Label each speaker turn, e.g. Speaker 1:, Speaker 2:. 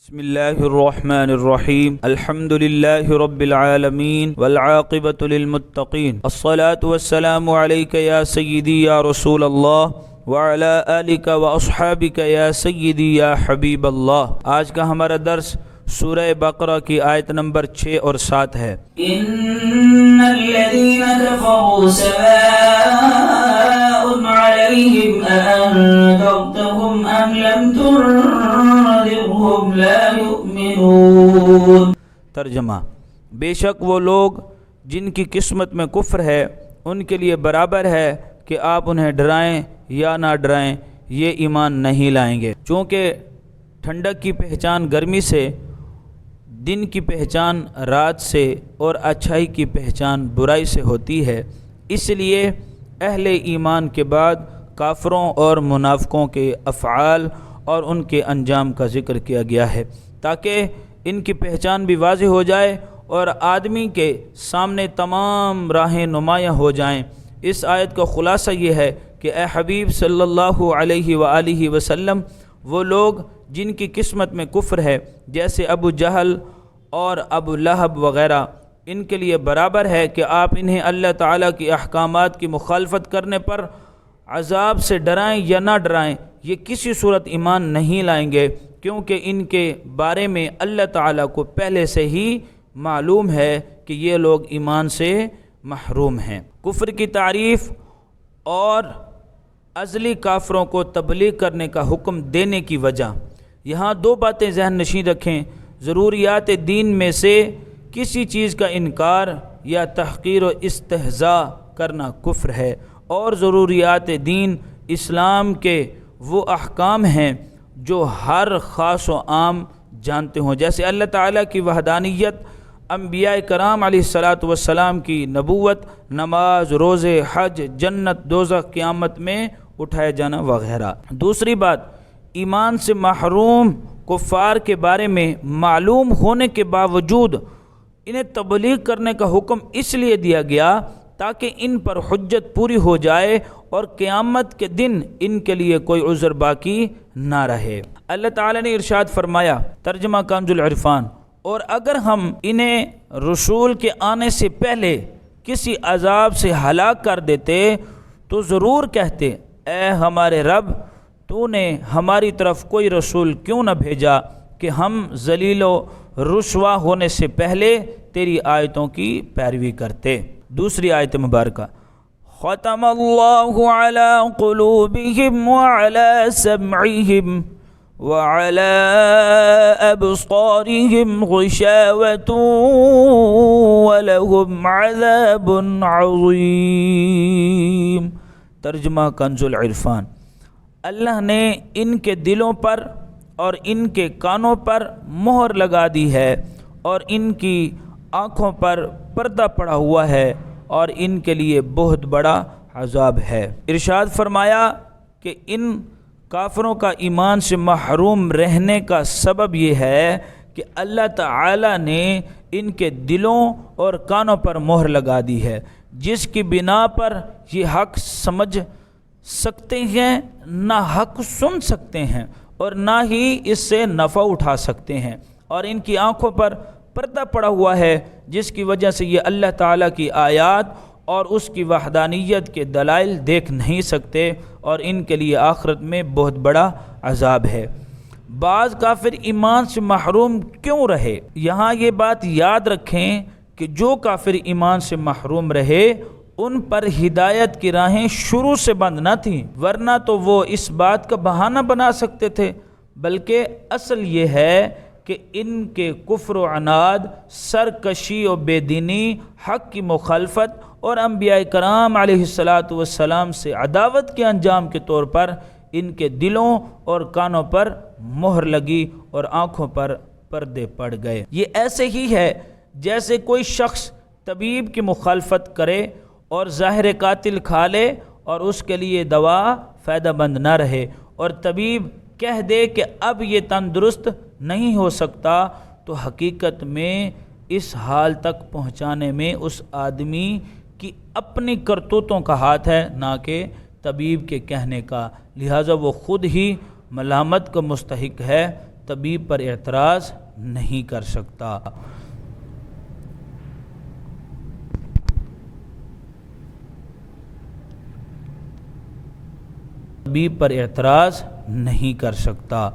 Speaker 1: بسم اللہ الرحمن الرحیم الحمد للہ رب العالمین والعاقبۃ للمتقین الصلاة والسلام علیک یا سیدی یا رسول اللہ وعلی آلک واصحابک یا سیدی یا حبیب اللہ۔ آج کا ہمارا درس سورہ بقرہ کی آیت نمبر 6 اور 7 ہے۔
Speaker 2: ان الذین کفروا سواء علیہم اانذرتهم ام لم تنذرهم لا یؤمنون۔
Speaker 1: ترجمہ: بے شک وہ لوگ جن کی قسمت میں کفر ہے ان کے لیے برابر ہے کہ آپ انہیں ڈرائیں یا نہ ڈرائیں، یہ ایمان نہیں لائیں گے۔ چونکہ ٹھنڈک کی پہچان گرمی سے، دن کی پہچان رات سے اور اچھائی کی پہچان برائی سے ہوتی ہے، اس لیے اہل ایمان کے بعد کافروں اور منافقوں کے افعال اور ان کے انجام کا ذکر کیا گیا ہے تاکہ ان کی پہچان بھی واضح ہو جائے اور آدمی کے سامنے تمام راہیں نمایاں ہو جائیں۔ اس آیت کا خلاصہ یہ ہے کہ اے حبیب صلی اللہ علیہ وآلہ وسلم، وہ لوگ جن کی قسمت میں کفر ہے جیسے ابو جہل اور ابو لہب وغیرہ، ان کے لیے برابر ہے کہ آپ انہیں اللہ تعالیٰ کی احکامات کی مخالفت کرنے پر عذاب سے ڈرائیں یا نہ ڈرائیں، یہ کسی صورت ایمان نہیں لائیں گے، کیونکہ ان کے بارے میں اللہ تعالیٰ کو پہلے سے ہی معلوم ہے کہ یہ لوگ ایمان سے محروم ہیں۔ کفر کی تعریف اور ازلی کافروں کو تبلیغ کرنے کا حکم دینے کی وجہ۔ یہاں دو باتیں ذہن نشین رکھیں۔ ضروریات دین میں سے کسی چیز کا انکار یا تحقیر و استہزاء کرنا کفر ہے، اور ضروریات دین اسلام کے وہ احکام ہیں جو ہر خاص و عام جانتے ہوں، جیسے اللہ تعالیٰ کی وحدانیت، انبیاء کرام علیہ الصلاۃ والسلام کی نبوت، نماز، روزے، حج، جنت، دوزخ، قیامت میں اٹھائے جانا وغیرہ۔ دوسری بات، ایمان سے محروم کفار کے بارے میں معلوم ہونے کے باوجود انہیں تبلیغ کرنے کا حکم اس لیے دیا گیا تاکہ ان پر حجت پوری ہو جائے اور قیامت کے دن ان کے لیے کوئی عذر باقی نہ رہے۔ اللہ تعالیٰ نے ارشاد فرمایا، ترجمہ کنز العرفان، اور اگر ہم انہیں رسول کے آنے سے پہلے کسی عذاب سے ہلاک کر دیتے تو ضرور کہتے، اے ہمارے رب، تو نے ہماری طرف کوئی رسول کیوں نہ بھیجا کہ ہم ذلیل و رسوا ہونے سے پہلے تیری آیتوں کی پیروی کرتے۔ دوسری آیت مبارکہ، ختم اللہ علی قلوبہم وعلی سمعہم وعلی ابصارہم غشاوۃ ولہم عذاب عظیم۔ ترجمہ کنز العرفان، اللہ نے ان کے دلوں پر اور ان کے کانوں پر مہر لگا دی ہے اور ان کی آنکھوں پر پردہ پڑا ہوا ہے اور ان کے لیے بہت بڑا عذاب ہے۔ ارشاد فرمایا کہ ان کافروں کا ایمان سے محروم رہنے کا سبب یہ ہے کہ اللہ تعالی نے ان کے دلوں اور کانوں پر مہر لگا دی ہے، جس کی بنا پر یہ حق سمجھ سکتے ہیں، نہ حق سن سکتے ہیں اور نہ ہی اس سے نفع اٹھا سکتے ہیں، اور ان کی آنکھوں پر پردہ پڑا ہوا ہے جس کی وجہ سے یہ اللہ تعالیٰ کی آیات اور اس کی وحدانیت کے دلائل دیکھ نہیں سکتے، اور ان کے لیے آخرت میں بہت بڑا عذاب ہے۔ بعض کافر ایمان سے محروم کیوں رہے؟ یہاں یہ بات یاد رکھیں کہ جو کافر ایمان سے محروم رہے ان پر ہدایت کی راہیں شروع سے بند نہ تھیں، ورنہ تو وہ اس بات کا بہانہ بنا سکتے تھے، بلکہ اصل یہ ہے کہ ان کے کفر و عناد، سرکشی و بے دینی، حق کی مخالفت اور انبیاء کرام علیہ الصلاۃ والسلام سے عداوت کے انجام کے طور پر ان کے دلوں اور کانوں پر مہر لگی اور آنکھوں پر پردے پڑ گئے۔ یہ ایسے ہی ہے جیسے کوئی شخص طبیب کی مخالفت کرے اور زہر قاتل کھا لے اور اس کے لیے دوا فائدہ مند نہ رہے، اور طبیب کہہ دے کہ اب یہ تندرست نہیں ہو سکتا، تو حقیقت میں اس حال تک پہنچانے میں اس آدمی کی اپنی کرتوتوں کا ہاتھ ہے، نہ کہ طبیب کے کہنے کا، لہٰذا وہ خود ہی ملامت کا مستحق ہے طبیب پر اعتراض نہیں کر سکتا۔ طبیب پر اعتراض نہیں کر سکتا۔